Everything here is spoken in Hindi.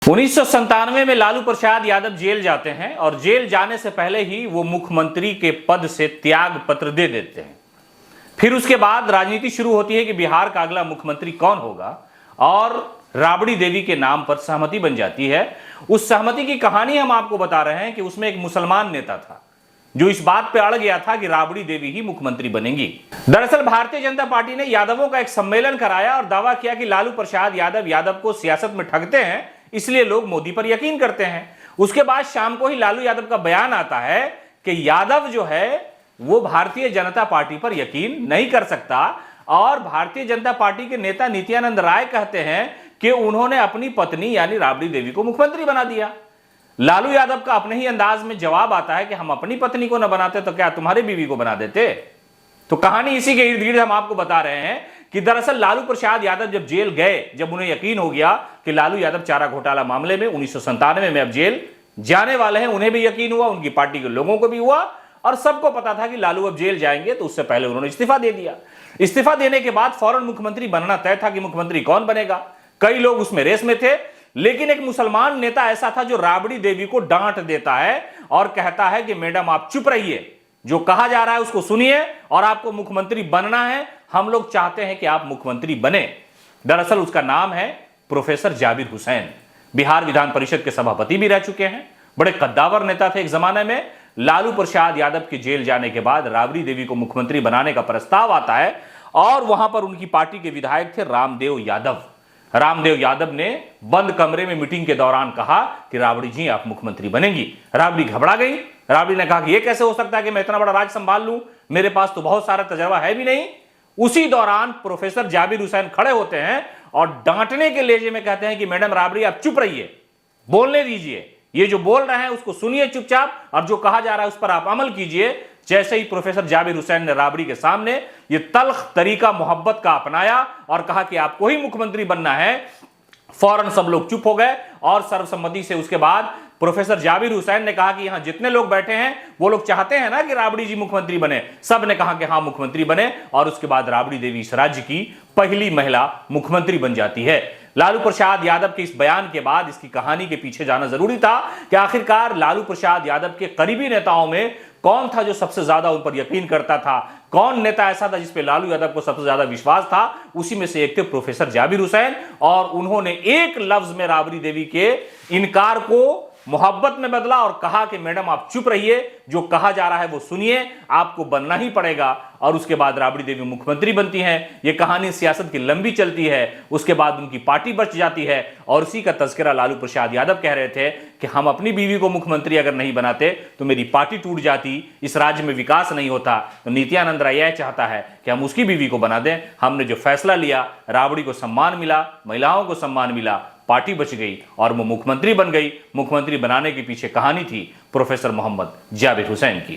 1997 में लालू प्रसाद यादव जेल जाते हैं और जेल जाने से पहले ही वो मुख्यमंत्री के पद से त्याग पत्र दे देते हैं। फिर उसके बाद राजनीति शुरू होती है कि बिहार का अगला मुख्यमंत्री कौन होगा और राबड़ी देवी के नाम पर सहमति बन जाती है। उस सहमति की कहानी हम आपको बता रहे हैं कि उसमें एक मुसलमान नेता था जो इस बात पे अड़ गया था कि राबड़ी देवी ही मुख्यमंत्री बनेंगी। दरअसल भारतीय जनता पार्टी ने यादवों का एक सम्मेलन कराया और दावा किया कि लालू प्रसाद यादव को सियासत में ठगते हैं, इसलिए लोग मोदी पर यकीन करते हैं। उसके बाद शाम को ही लालू यादव का बयान आता है कि यादव जो है वो भारतीय जनता पार्टी पर यकीन नहीं कर सकता और भारतीय जनता पार्टी के नेता नित्यानंद राय कहते हैं कि उन्होंने अपनी पत्नी यानी राबड़ी देवी को मुख्यमंत्री बना दिया। लालू यादव का अपने ही अंदाज में जवाब आता है कि हम अपनी पत्नी को न बनाते तो क्या तुम्हारी बीवी को बना देते। तो कहानी इसी के इर्द गिर्द हम आपको बता रहे हैं कि दरअसल लालू प्रसाद यादव जब जेल गए, जब उन्हें यकीन हो गया कि लालू यादव चारा घोटाला मामले में 1997 में अब जेल जाने वाले हैं, उन्हें भी यकीन हुआ, उनकी पार्टी के लोगों को भी हुआ और सबको पता था कि लालू अब जेल जाएंगे, तो उससे पहले उन्होंने इस्तीफा दे दिया। इस्तीफा देने के बाद फौरन मुख्यमंत्री बनना तय था कि मुख्यमंत्री कौन बनेगा। कई लोग उसमें रेस में थे, लेकिन एक मुसलमान नेता ऐसा था जो राबड़ी देवी को डांट देता है और कहता है कि मैडम आप चुप रहिए, जो कहा जा रहा है उसको सुनिए और आपको मुख्यमंत्री बनना है, हम लोग चाहते हैं कि आप मुख्यमंत्री बने। दरअसल उसका नाम है प्रोफेसर जाबिर हुसैन। बिहार विधान परिषद के सभापति भी रह चुके हैं, बड़े कद्दावर नेता थे एक जमाने में। लालू प्रसाद यादव के जेल जाने के बाद राबड़ी देवी को मुख्यमंत्री बनाने का प्रस्ताव आता है और वहां पर उनकी पार्टी के विधायक थे रामदेव यादव। रामदेव यादव ने बंद कमरे में मीटिंग के दौरान कहा कि राबड़ी जी आप मुख्यमंत्री बनेंगी। राबड़ी घबरा गई। राबड़ी ने कहा कि यह कैसे हो सकता है कि मैं इतना बड़ा राज संभाल लूं, मेरे पास तो बहुत सारा तजर्बा है भी नहीं। उसी दौरान प्रोफेसर जाबिर हुसैन खड़े होते हैं और डांटने के लहजे में कहते हैं कि मैडम राबड़ी आप चुप रहिए, बोलने दीजिए, ये जो बोल रहे हैं उसको सुनिए चुपचाप और जो कहा जा रहा है उस पर आप अमल कीजिए। जैसे ही प्रोफेसर जाबिर हुसैन ने राबड़ी के सामने ये तल्ख तरीका मोहब्बत का अपनाया और कहा कि आपको ही मुख्यमंत्री बनना है, फौरन सब लोग चुप हो गए और सर्वसम्मति से उसके बाद प्रोफेसर जाबिर हुसैन ने कहा कि यहां जितने लोग बैठे हैं वो लोग चाहते हैं ना कि राबड़ी जी मुख्यमंत्री बने। सब ने कहा कि हां मुख्यमंत्री बने और उसके बाद राबड़ी देवी इस राज्य की पहली महिला मुख्यमंत्री बन जाती है। लालू प्रसाद यादव के इस बयान के बाद इसकी कहानी के पीछे जाना जरूरी था कि आखिरकार लालू प्रसाद यादव के करीबी नेताओं में कौन था जो सबसे ज्यादा उन पर यकीन करता था, कौन नेता ऐसा था जिसपे लालू यादव को सबसे ज्यादा विश्वास था। उसी में से एक थे प्रोफेसर जाबिर हुसैन और उन्होंने एक लफ्ज में राबड़ी देवी के इनकार को मोहब्बत में बदला और कहा कि मैडम आप चुप रहिए, जो कहा जा रहा है वो सुनिए, आपको बनना ही पड़ेगा। और उसके बाद राबड़ी देवी मुख्यमंत्री बनती हैं। ये कहानी सियासत की लंबी चलती है। उसके बाद उनकी पार्टी बच जाती है और उसी का तज़किरा लालू प्रसाद यादव कह रहे थे कि हम अपनी बीवी को मुख्यमंत्री अगर नहीं बनाते तो मेरी पार्टी टूट जाती, इस राज्य में विकास नहीं होता। तो नित्यानंद राय यह चाहता है कि हम उसकी बीवी को बना दें। हमने जो फैसला लिया, राबड़ी को सम्मान मिला, महिलाओं को सम्मान मिला, पार्टी बच गई और वो मुख्यमंत्री बन गई। मुख्यमंत्री बनाने के पीछे कहानी थी प्रोफेसर मोहम्मद जाबिर हुसैन की।